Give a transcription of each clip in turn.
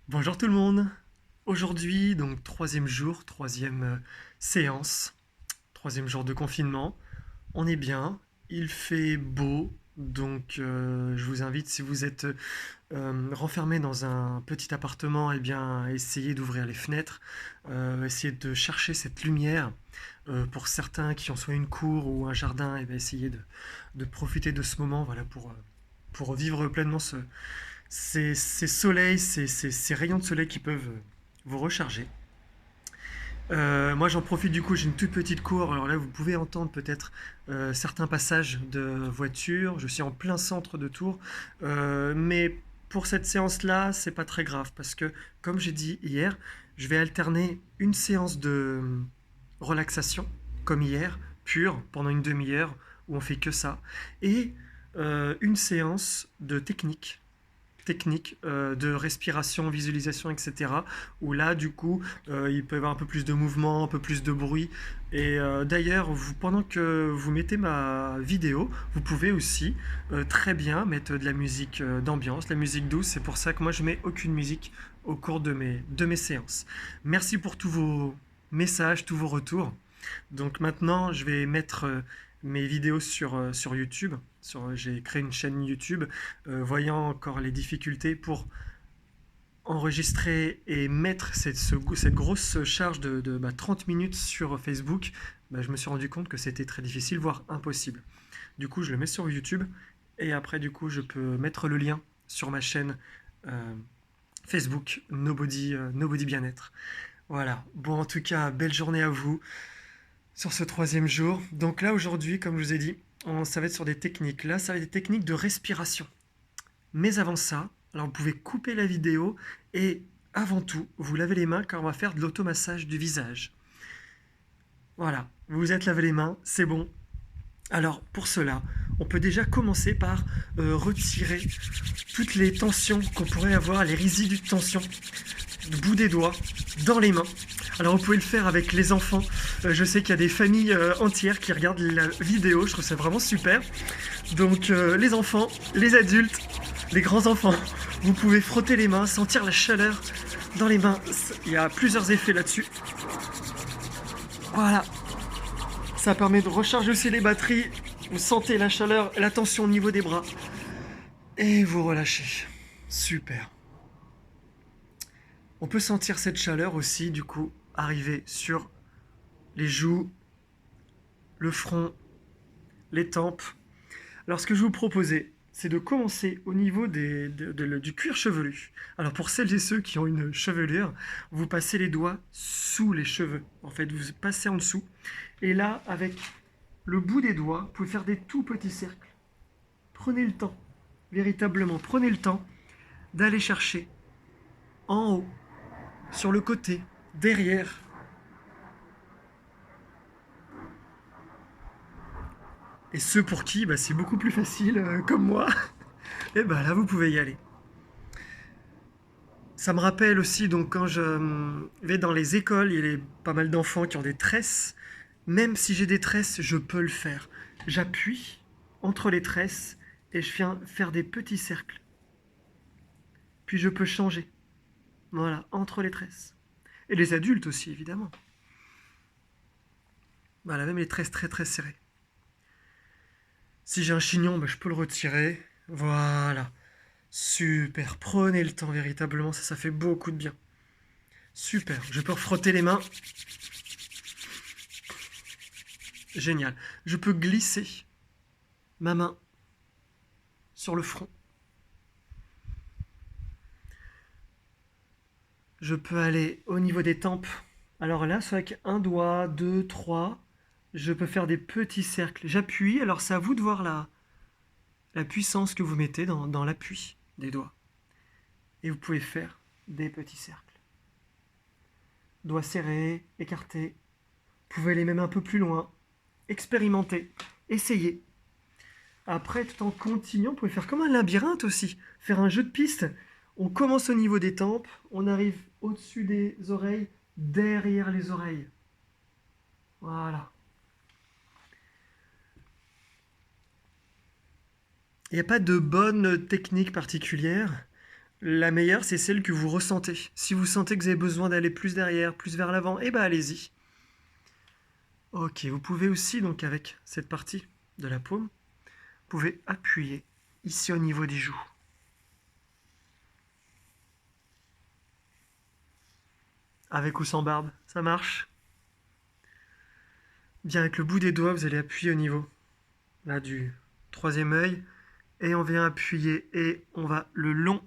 Bonjour tout le monde. Aujourd'hui, donc troisième jour, troisième séance, troisième jour de confinement. On est bien, il fait beau, donc je vous invite, si vous êtes renfermé dans un petit appartement, eh bien essayez d'ouvrir les fenêtres, essayez de chercher cette lumière. Pour certains qui ont soit une cour ou un jardin, eh bien, essayez de profiter de ce moment, voilà, pour vivre pleinement ces soleils, ces rayons de soleil qui peuvent vous recharger. Moi j'en profite du coup, j'ai une toute petite cour, alors là vous pouvez entendre peut-être certains passages de voitures, je suis en plein centre de Tours, mais pour cette séance-là, c'est pas très grave parce que, comme j'ai dit hier, je vais alterner une séance de relaxation, comme hier, pure, pendant une demi-heure, où on fait que ça, et une séance de techniques de respiration, visualisation, etc. Où là, du coup, il peut y avoir un peu plus de mouvement, un peu plus de bruit. Et d'ailleurs, pendant que vous mettez ma vidéo, vous pouvez aussi très bien mettre de la musique d'ambiance, la musique douce. C'est pour ça que moi, je mets aucune musique au cours de mes séances. Merci pour tous vos messages, tous vos retours. Donc maintenant, je vais mettre mes vidéos sur YouTube. J'ai créé une chaîne YouTube, voyant encore les difficultés pour enregistrer et mettre cette grosse charge de 30 minutes sur Facebook. Je me suis rendu compte que c'était très difficile, voire impossible. Du coup, je le mets sur YouTube et après, du coup, je peux mettre le lien sur ma chaîne euh, Facebook Nobody Bien-être. Voilà. Bon, en tout cas, belle journée à vous sur ce troisième jour. Donc là, aujourd'hui, comme je vous ai dit, ça va être sur des techniques. Là, ça va être des techniques de respiration. Mais avant ça, alors vous pouvez couper la vidéo et avant tout, vous lavez les mains car on va faire de l'automassage du visage. Voilà, vous vous êtes lavé les mains, c'est bon. Alors pour cela, on peut déjà commencer par retirer toutes les tensions qu'on pourrait avoir, les résidus de tension, du bout des doigts, dans les mains. Alors vous pouvez le faire avec les enfants. Je sais qu'il y a des familles entières qui regardent la vidéo, je trouve ça vraiment super. Donc les enfants, les adultes, les grands enfants, vous pouvez frotter les mains, sentir la chaleur dans les mains. Il y a plusieurs effets là-dessus. Voilà, ça permet de recharger aussi les batteries. Vous sentez la chaleur, la tension au niveau des bras. Et vous relâchez. Super. On peut sentir cette chaleur aussi, du coup, arriver sur les joues, le front, les tempes. Alors, ce que je vous proposais, c'est de commencer au niveau du cuir chevelu. Alors, pour celles et ceux qui ont une chevelure, vous passez les doigts sous les cheveux. En fait, vous passez en dessous. Et là, avec le bout des doigts, vous pouvez faire des tout petits cercles. Prenez le temps, véritablement, prenez le temps d'aller chercher en haut, sur le côté, derrière. Et ceux pour qui c'est beaucoup plus facile, comme moi, et là vous pouvez y aller. Ça me rappelle aussi, donc quand je vais dans les écoles, il y a pas mal d'enfants qui ont des tresses. Même si j'ai des tresses, je peux le faire. J'appuie entre les tresses et je viens faire des petits cercles. Puis je peux changer. Voilà, entre les tresses. Et les adultes aussi, évidemment. Voilà, même les tresses très très serrées. Si j'ai un chignon, je peux le retirer. Voilà. Super. Prenez le temps, véritablement, ça fait beaucoup de bien. Super. Je peux frotter les mains. Génial. Je peux glisser ma main sur le front. Je peux aller au niveau des tempes. Alors là, c'est avec un doigt, deux, trois. Je peux faire des petits cercles. J'appuie. Alors c'est à vous de voir la puissance que vous mettez dans l'appui des doigts. Et vous pouvez faire des petits cercles. Doigts serrés, écartés. Vous pouvez aller même un peu plus loin. Expérimentez. Essayez. Après, tout en continuant, vous pouvez faire comme un labyrinthe aussi. Faire un jeu de piste. On commence au niveau des tempes, on arrive au-dessus des oreilles, derrière les oreilles. Voilà. Il n'y a pas de bonne technique particulière. La meilleure, c'est celle que vous ressentez. Si vous sentez que vous avez besoin d'aller plus derrière, plus vers l'avant, eh ben allez-y. Ok, vous pouvez aussi, donc avec cette partie de la paume, vous pouvez appuyer ici au niveau des joues. Avec ou sans barbe, ça marche. Bien, avec le bout des doigts, vous allez appuyer au niveau là, du troisième œil. Et on vient appuyer et on va le long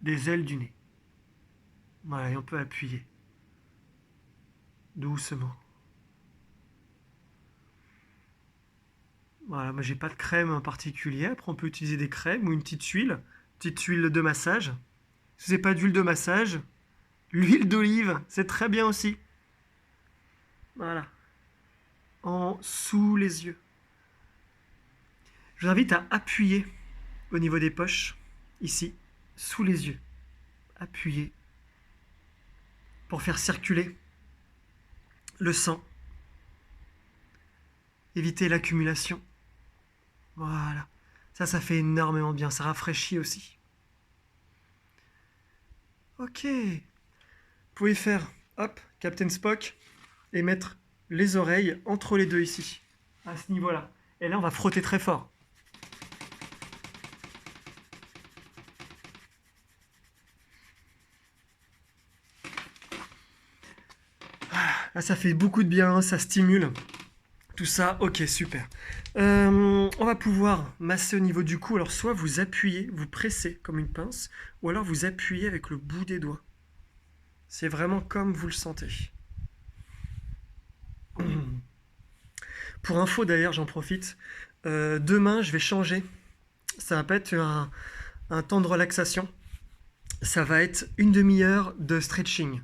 des ailes du nez. Voilà, et on peut appuyer doucement. Voilà, moi j'ai pas de crème en particulier. Après, on peut utiliser des crèmes ou une petite huile de massage. Si vous n'avez pas d'huile de massage, l'huile d'olive, c'est très bien aussi. Voilà, en sous les yeux. Je vous invite à appuyer au niveau des poches, ici, sous les yeux. Appuyez pour faire circuler le sang. Éviter l'accumulation. Voilà. Ça fait énormément bien. Ça rafraîchit aussi. Ok. Vous pouvez faire, hop, Captain Spock, et mettre les oreilles entre les deux ici, à ce niveau-là. Et là, on va frotter très fort. Là, ça fait beaucoup de bien, ça stimule. Tout ça, ok, super. On va pouvoir masser au niveau du cou. Alors, soit vous appuyez, vous pressez comme une pince, ou alors vous appuyez avec le bout des doigts. C'est vraiment comme vous le sentez. Pour info d'ailleurs, j'en profite. Demain, je vais changer. Ça va pas être un temps de relaxation. Ça va être une demi-heure de stretching.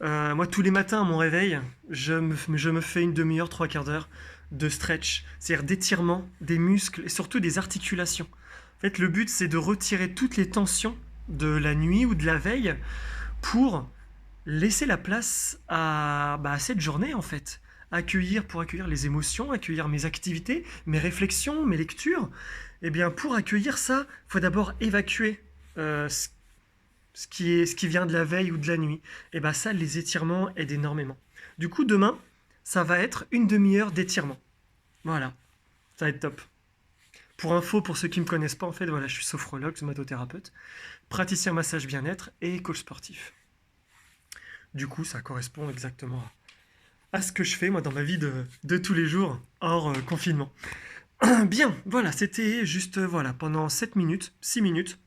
Moi, tous les matins à mon réveil, je me fais une demi-heure, trois quarts d'heure de stretch. C'est-à-dire d'étirement des muscles et surtout des articulations. En fait, le but, c'est de retirer toutes les tensions de la nuit ou de la veille pour laisser la place à cette journée, en fait. Pour accueillir les émotions, accueillir mes activités, mes réflexions, mes lectures. Eh bien, pour accueillir ça, il faut d'abord évacuer ce qui vient de la veille ou de la nuit. Et bien ça, les étirements aident énormément. Du coup, demain, ça va être une demi-heure d'étirement. Voilà, ça va être top. Pour info, pour ceux qui ne me connaissent pas, en fait, voilà, je suis sophrologue, somatothérapeute, praticien massage bien-être et coach sportif. Du coup, ça correspond exactement à ce que je fais, moi, dans ma vie de tous les jours, hors confinement. Bien, voilà, c'était juste, voilà, pendant 7 minutes, 6 minutes,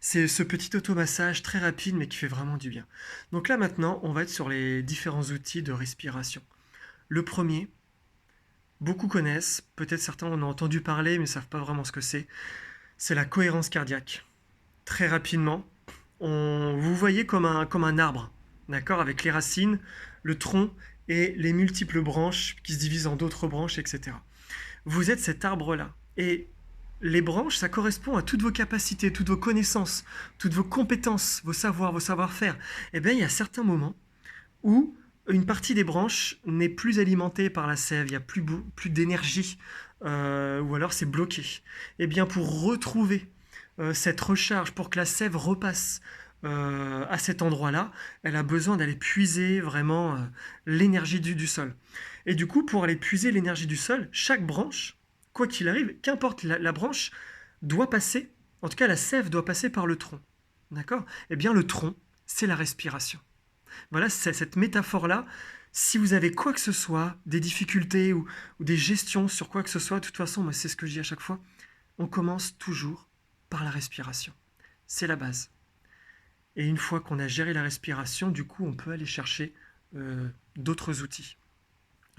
c'est ce petit automassage très rapide mais qui fait vraiment du bien. Donc là maintenant, on va être sur les différents outils de respiration. Le premier, beaucoup connaissent, peut-être certains en ont entendu parler mais ne savent pas vraiment ce que c'est la cohérence cardiaque. Très rapidement, vous voyez comme un arbre, d'accord, avec les racines, le tronc et les multiples branches qui se divisent en d'autres branches, etc. Vous êtes cet arbre-là. Et les branches, ça correspond à toutes vos capacités, toutes vos connaissances, toutes vos compétences, vos savoirs, vos savoir-faire. Eh bien, il y a certains moments où une partie des branches n'est plus alimentée par la sève, il n'y a plus d'énergie, ou alors c'est bloqué. Eh bien, pour retrouver cette recharge, pour que la sève repasse à cet endroit-là, elle a besoin d'aller puiser vraiment l'énergie du sol. Et du coup, pour aller puiser l'énergie du sol, chaque branche, quoi qu'il arrive, qu'importe la branche, doit passer, en tout cas la sève doit passer par le tronc. D'accord? Eh bien le tronc, c'est la respiration. Voilà, c'est cette métaphore-là. Si vous avez quoi que ce soit, des difficultés ou des gestions sur quoi que ce soit, de toute façon, moi c'est ce que je dis à chaque fois, on commence toujours par la respiration. C'est la base. Et une fois qu'on a géré la respiration, du coup, on peut aller chercher d'autres outils.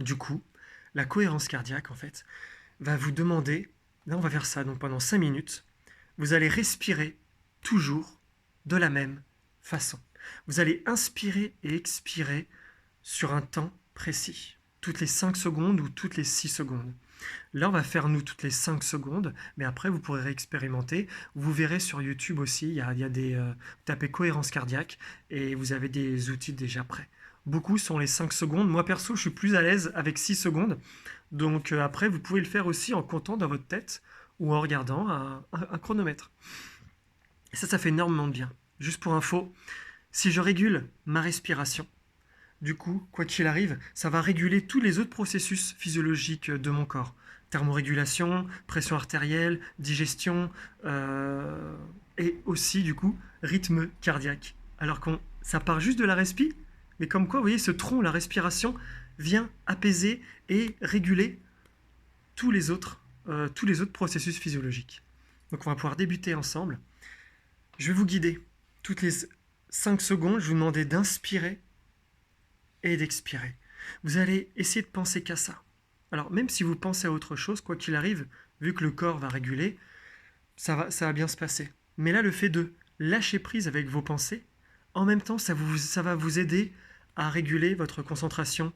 Du coup, la cohérence cardiaque, en fait, va vous demander, là on va faire ça donc pendant 5 minutes, vous allez respirer toujours de la même façon. Vous allez inspirer et expirer sur un temps précis, toutes les 5 secondes ou toutes les 6 secondes. Là, on va faire nous toutes les 5 secondes, mais après, vous pourrez réexpérimenter. Vous verrez sur YouTube aussi, il y a des... tapez cohérence cardiaque et vous avez des outils déjà prêts. Beaucoup sont les 5 secondes. Moi, perso, je suis plus à l'aise avec 6 secondes. Donc après, vous pouvez le faire aussi en comptant dans votre tête ou en regardant un chronomètre. Et ça fait énormément de bien. Juste pour info, si je régule ma respiration, du coup, quoi qu'il arrive, ça va réguler tous les autres processus physiologiques de mon corps. Thermorégulation, pression artérielle, digestion, euh, et aussi, du coup, rythme cardiaque. Alors qu'on, ça part juste de la respi, mais comme quoi, vous voyez, ce tronc, la respiration, vient apaiser et réguler tous les autres processus physiologiques. Donc on va pouvoir débuter ensemble. Je vais vous guider. Toutes les 5 secondes, je vais vous demander d'inspirer et d'expirer. Vous allez essayer de penser qu'à ça. Alors même si vous pensez à autre chose, quoi qu'il arrive, vu que le corps va réguler, ça va bien se passer. Mais là, le fait de lâcher prise avec vos pensées, en même temps, ça va vous aider à réguler votre concentration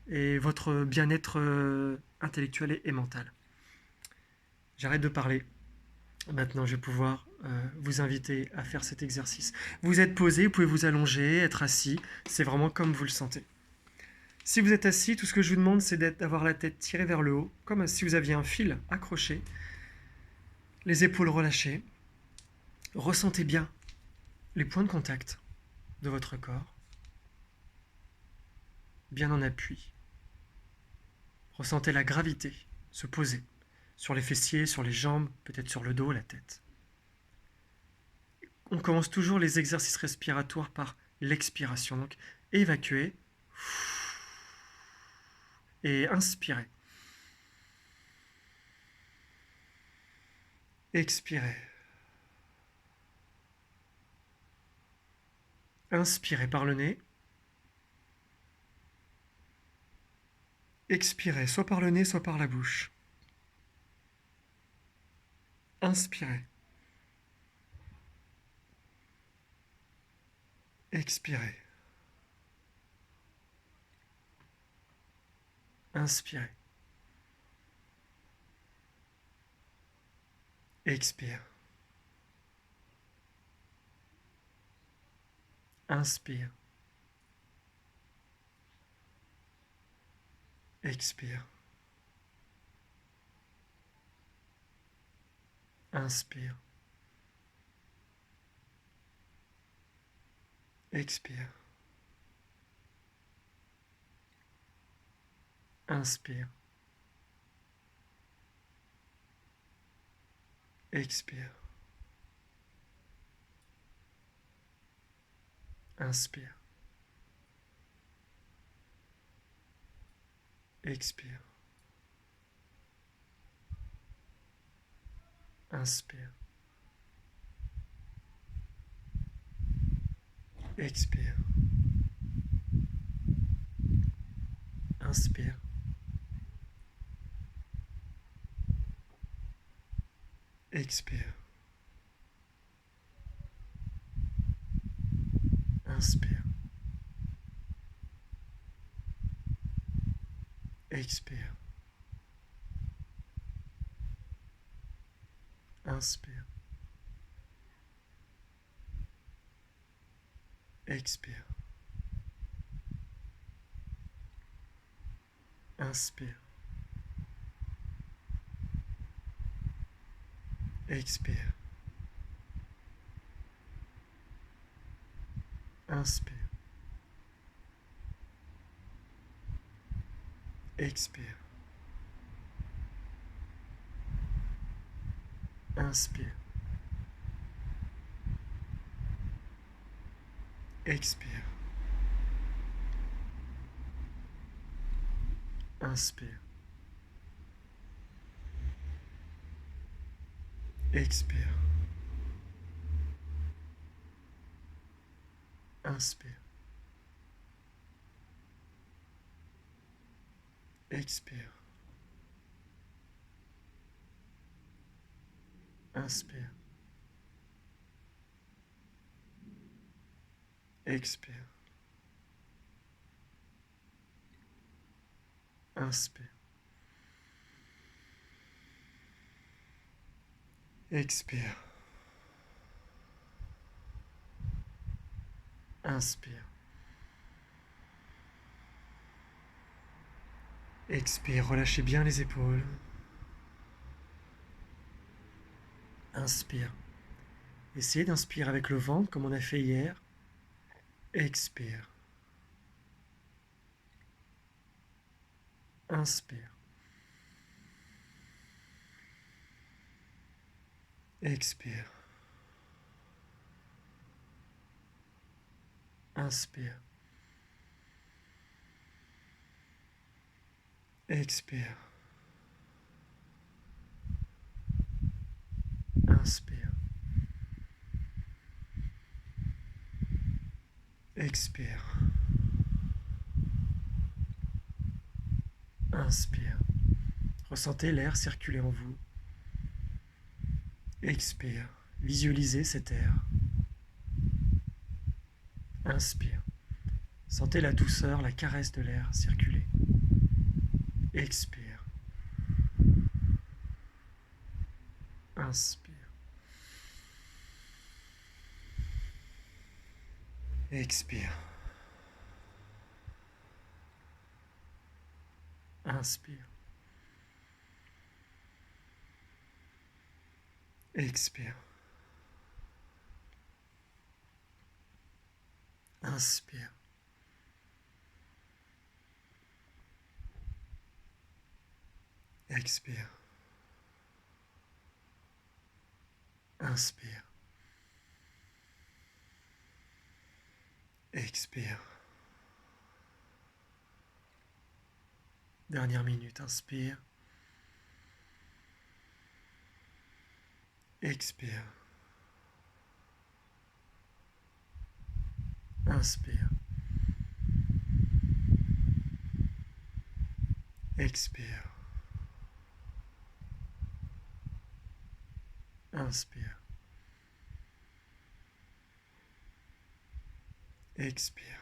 et votre bien-être intellectuel et mental. J'arrête de parler. Maintenant, je vais pouvoir vous inviter à faire cet exercice. Vous êtes posé, vous pouvez vous allonger, être assis. C'est vraiment comme vous le sentez. Si vous êtes assis, tout ce que je vous demande, c'est d'avoir la tête tirée vers le haut, comme si vous aviez un fil accroché, les épaules relâchées. Ressentez bien les points de contact de votre corps, bien en appui. Ressentez la gravité se poser sur les fessiers, sur les jambes, peut-être sur le dos, la tête. On commence toujours les exercices respiratoires par l'expiration. Donc, évacuez et inspirez. Expirez. Inspirez par le nez. Expirez, soit par le nez, soit par la bouche. Inspirez. Expirez. Inspirez. Expire. Inspire. Expire. Inspire. Expire. Inspire. Expire. Inspire. Expire. Inspire. Expire. Inspire. Expire. Inspire. Expire. Inspire. Expire. Inspire. Expire. Inspire. Expire. Inspire. Expire. Inspire. Expire. Inspire. Expire. Inspire. Expire. Inspire. Expire. Inspire. Expire, relâchez bien les épaules. Inspire. Essayez d'inspirer avec le ventre comme on a fait hier. Expire. Inspire. Expire. Inspire. Expire. Inspire. Expire. Inspire. Ressentez l'air circuler en vous. Expire. Visualisez cet air. Inspire. Sentez la douceur, la caresse de l'air circuler. Expire. Inspire. Expire. Inspire. Expire. Inspire. Expire. Inspire. Expire. Dernière minute, inspire. Expire. Inspire. Expire. Inspire. Expire.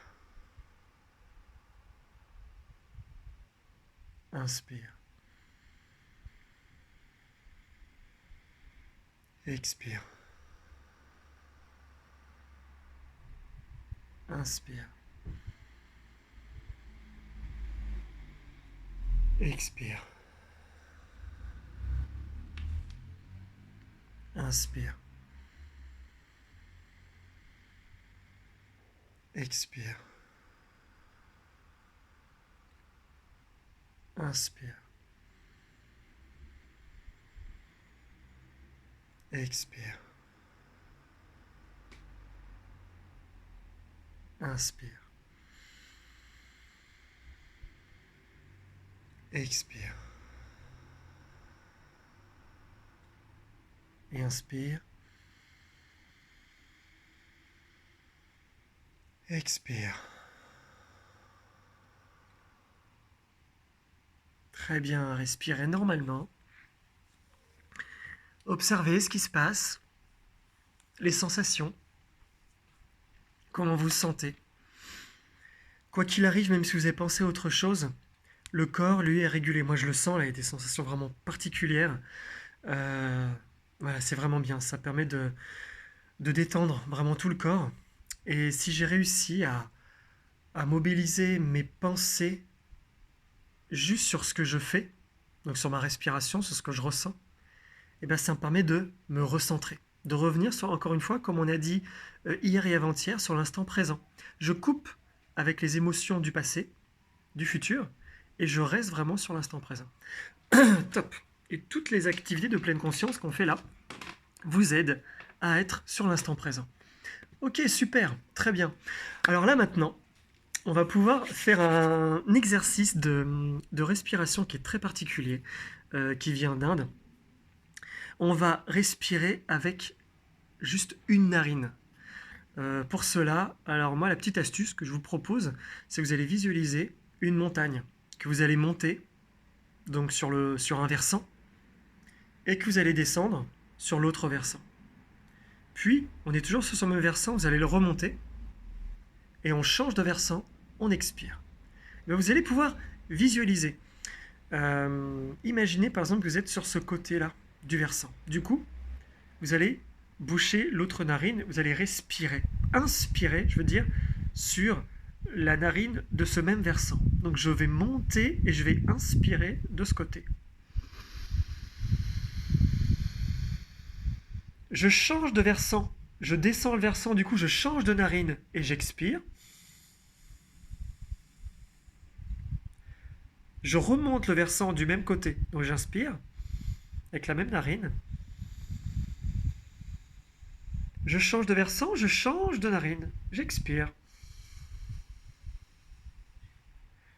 Inspire. Expire. Inspire. Expire. Inspire. Expire. Inspire. Expire. Inspire. Expire. Et inspire. Expire. Très bien, respirez normalement. Observez ce qui se passe, les sensations, comment vous sentez. Quoi qu'il arrive, même si vous avez pensé à autre chose, le corps, lui, est régulé. Moi, je le sens, là, il y a des sensations vraiment particulières. Voilà, c'est vraiment bien. Ça permet de détendre vraiment tout le corps. Et si j'ai réussi à mobiliser mes pensées juste sur ce que je fais, donc sur ma respiration, sur ce que je ressens, et bien ça me permet de me recentrer, de revenir sur, encore une fois, comme on a dit hier et avant-hier, sur l'instant présent. Je coupe avec les émotions du passé, du futur, et je reste vraiment sur l'instant présent. Top. Et toutes les activités de pleine conscience qu'on fait là vous aident à être sur l'instant présent. Ok, super, très bien. Alors là maintenant, on va pouvoir faire un exercice de respiration qui est très particulier, qui vient d'Inde. On va respirer avec juste une narine. Pour cela, alors moi la petite astuce que je vous propose, c'est que vous allez visualiser une montagne que vous allez monter donc sur un versant et que vous allez descendre sur l'autre versant. Puis, on est toujours sur ce même versant, vous allez le remonter et on change de versant, on expire. Mais vous allez pouvoir visualiser. Imaginez par exemple que vous êtes sur ce côté-là du versant. Du coup, vous allez boucher l'autre narine, vous allez respirer. Inspirer, je veux dire, sur la narine de ce même versant. Donc je vais monter et je vais inspirer de ce côté. Je change de versant Je descends le versant, du coup, je change de narine et j'expire. Je remonte le versant du même côté, donc j'inspire avec la même narine. Je change de versant, je change de narine, j'expire.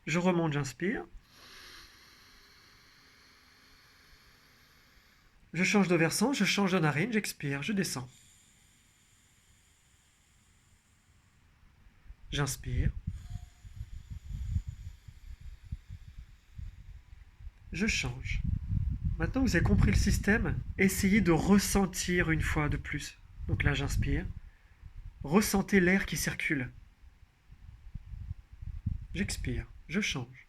Je remonte, j'inspire. Je change de versant, je change de narine, j'expire, je descends. J'inspire. Je change. Maintenant que vous avez compris le système, essayez de ressentir une fois de plus. Donc là, j'inspire. Ressentez l'air qui circule. J'expire. Je change.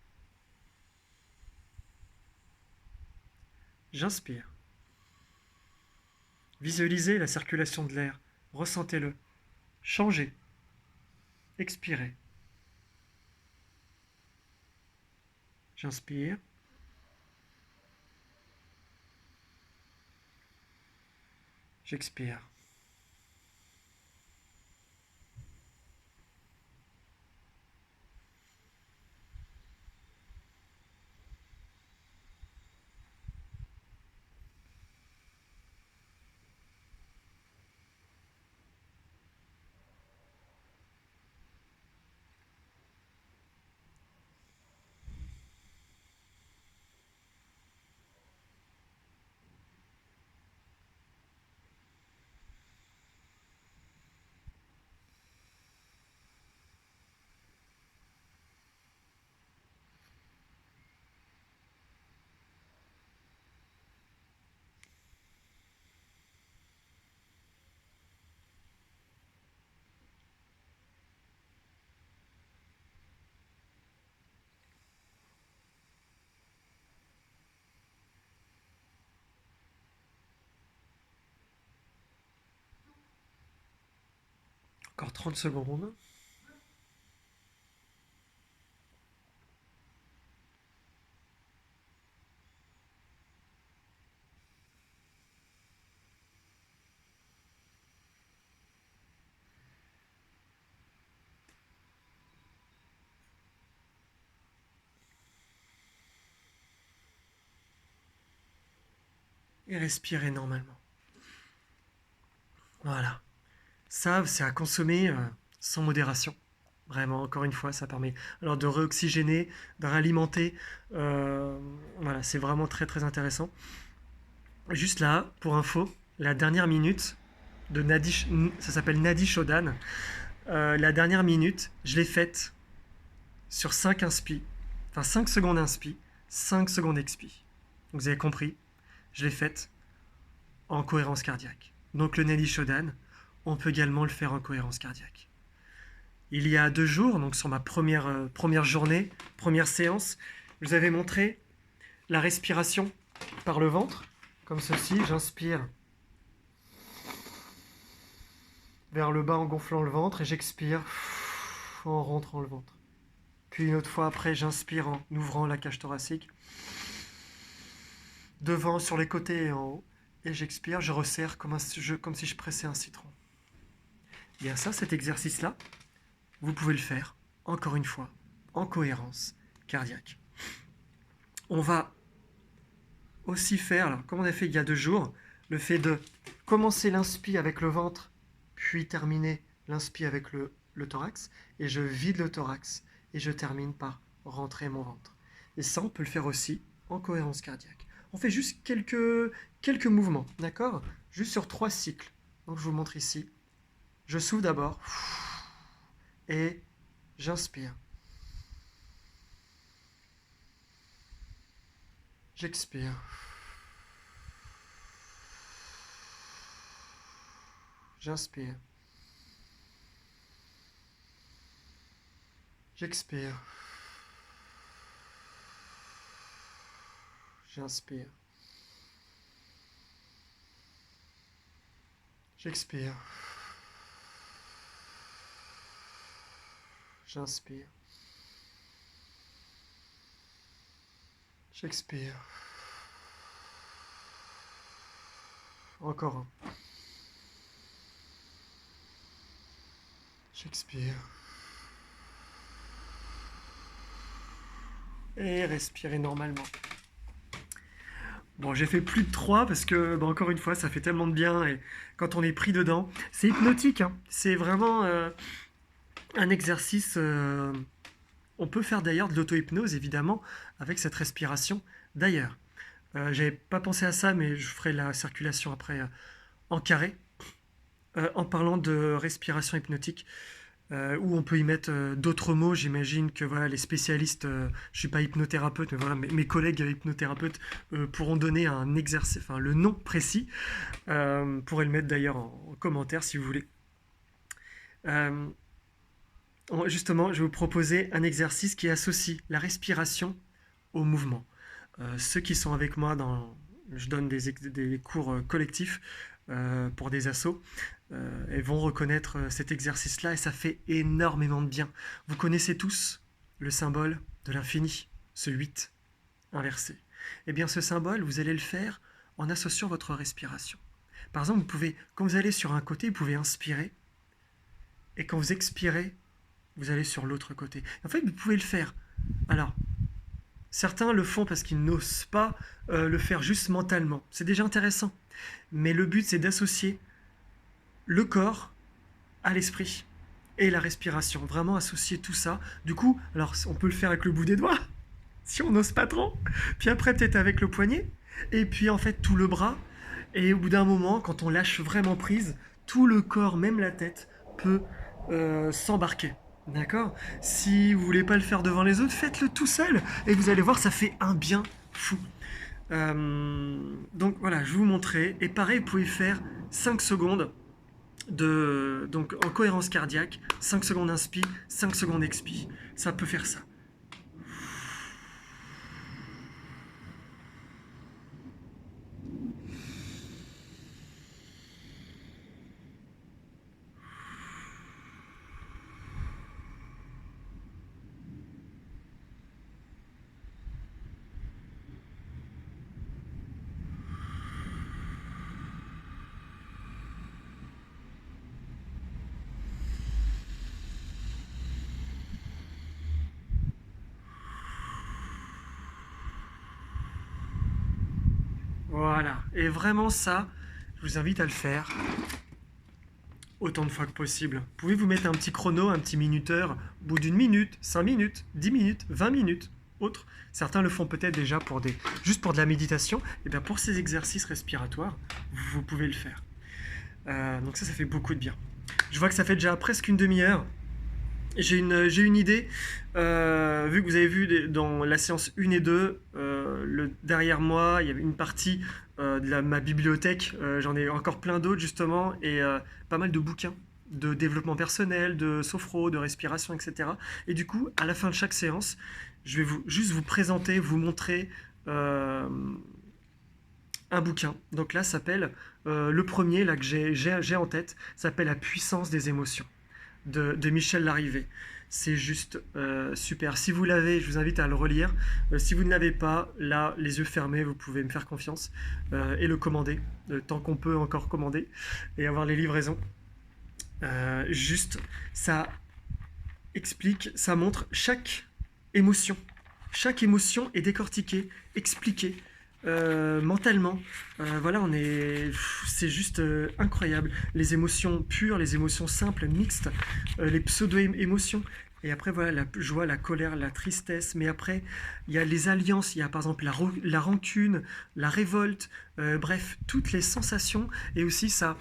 J'inspire. Visualisez la circulation de l'air. Ressentez-le. Changez. Expirez. J'inspire. J'expire. Encore 30 secondes. Et respirez normalement. Voilà. Ça, c'est à consommer sans modération. Vraiment, encore une fois, ça permet alors de réoxygéner, de réalimenter. Voilà, c'est vraiment très très intéressant. Juste là, pour info, la dernière minute de Nadi, ça s'appelle Nadi Shodan. La dernière minute, je l'ai faite sur 5 inspi, enfin 5 secondes inspi, 5 secondes expi. Donc vous avez compris, je l'ai faite en cohérence cardiaque. Donc le Nadi Shodan, on peut également le faire en cohérence cardiaque. Il y a 2 jours, donc sur ma première journée, première séance, je vous avais montré la respiration par le ventre, comme ceci. J'inspire vers le bas en gonflant le ventre et j'expire en rentrant le ventre. Puis une autre fois après, j'inspire en ouvrant la cage thoracique, devant, sur les côtés et en haut, et j'expire, je resserre comme si je pressais un citron. Bien ça, cet exercice-là, vous pouvez le faire, encore une fois, en cohérence cardiaque. On va aussi faire, alors, comme on a fait il y a 2 jours, le fait de commencer l'inspi avec le ventre, puis terminer l'inspi avec le thorax, et je vide le thorax, et je termine par rentrer mon ventre. Et ça, on peut le faire aussi en cohérence cardiaque. On fait juste quelques mouvements, d'accord? Juste sur 3 cycles. Donc je vous montre ici. Je souffle d'abord, et j'inspire. J'expire. J'inspire. J'expire. J'inspire. J'expire. J'inspire. J'expire. Encore un. J'expire. Et respirez normalement. Bon, j'ai fait plus de 3 parce que, bah, encore une fois, ça fait tellement de bien et quand on est pris dedans, c'est hypnotique, hein. C'est vraiment un exercice. On peut faire d'ailleurs de l'auto-hypnose, évidemment, avec cette respiration. D'ailleurs, j'avais pas pensé à ça, mais je ferai la circulation après en carré, en parlant de respiration hypnotique. Où on peut y mettre d'autres mots. J'imagine que voilà, les spécialistes, je suis pas hypnothérapeute, mais voilà, mes collègues hypnothérapeutes pourront donner un exercice, enfin le nom précis. Pourrez le mettre d'ailleurs en commentaire si vous voulez. Euh, Justement, je vais vous proposer un exercice qui associe la respiration au mouvement. Ceux qui sont avec moi je donne des cours collectifs pour des assos, et vont reconnaître cet exercice-là et ça fait énormément de bien. Vous connaissez tous le symbole de l'infini, ce 8 inversé. Eh bien ce symbole, vous allez le faire en associant votre respiration. Par exemple, quand vous allez sur un côté, vous pouvez inspirer et quand vous expirez, vous allez sur l'autre côté. En fait, vous pouvez le faire. Alors, certains le font parce qu'ils n'osent pas le faire juste mentalement. C'est déjà intéressant. Mais le but, c'est d'associer le corps à l'esprit et la respiration. Vraiment associer tout ça. Du coup, alors on peut le faire avec le bout des doigts, si on n'ose pas trop. Puis après, peut-être avec le poignet. Et puis en fait, tout le bras. Et au bout d'un moment, quand on lâche vraiment prise, tout le corps, même la tête, peut s'embarquer. D'accord. Si vous voulez pas le faire devant les autres, faites-le tout seul. Et vous allez voir, ça fait un bien fou. Donc voilà, je vais vous montrer. Et pareil, vous pouvez faire 5 secondes donc en cohérence cardiaque, 5 secondes inspi, 5 secondes expi. Ça peut faire ça. Voilà. Et vraiment ça, je vous invite à le faire autant de fois que possible. Vous pouvez vous mettre un petit chrono, un petit minuteur, au bout d'une minute, 5 minutes, 10 minutes, 20 minutes, autres. Certains le font peut-être déjà juste pour de la méditation. Et bien pour ces exercices respiratoires, vous pouvez le faire. Donc ça fait beaucoup de bien. Je vois que ça fait déjà presque une demi-heure. J'ai une idée, vu que vous avez vu dans la séance 1 et 2, derrière moi, il y avait une partie de ma bibliothèque, j'en ai encore plein d'autres justement, et pas mal de bouquins de développement personnel, de sophro, de respiration, etc. Et du coup, à la fin de chaque séance, je vais juste vous présenter, vous montrer un bouquin. Donc là, ça s'appelle, le premier là, que j'ai en tête, s'appelle La puissance des émotions de Michel Larrivé. C'est juste super. Si vous l'avez, je vous invite à le relire. Si vous ne l'avez pas, là, les yeux fermés, vous pouvez me faire confiance et le commander, tant qu'on peut encore commander et avoir les livraisons. Juste, ça explique, ça montre chaque émotion. Chaque émotion est décortiquée, expliquée. Mentalement, voilà, c'est juste incroyable. Les émotions pures, les émotions simples, mixtes, les pseudo-émotions. Et après, voilà, la joie, la colère, la tristesse. Mais après, il y a les alliances. Il y a par exemple la rancune, la révolte. Bref, toutes les sensations. Et aussi, ça,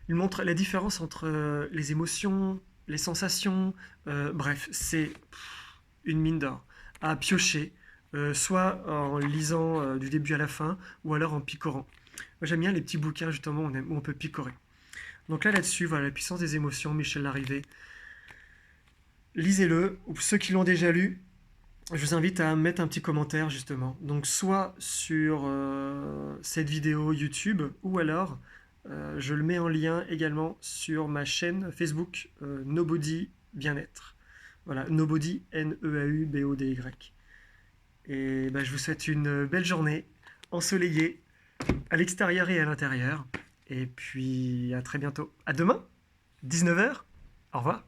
il montre la différence entre les émotions, les sensations. Bref, c'est une mine d'or à piocher, soit en lisant du début à la fin, ou alors en picorant. Moi j'aime bien les petits bouquins justement où on peut picorer. Donc là-dessus, voilà, la puissance des émotions, Michel Larrivé. Lisez-le, ou ceux qui l'ont déjà lu, je vous invite à mettre un petit commentaire justement. Donc soit sur cette vidéo YouTube, ou alors je le mets en lien également sur ma chaîne Facebook Nobody Bien-être. Voilà, Nobody, Neaubody. Et bah, je vous souhaite une belle journée, ensoleillée, à l'extérieur et à l'intérieur. Et puis à très bientôt. À demain, 19h. Au revoir.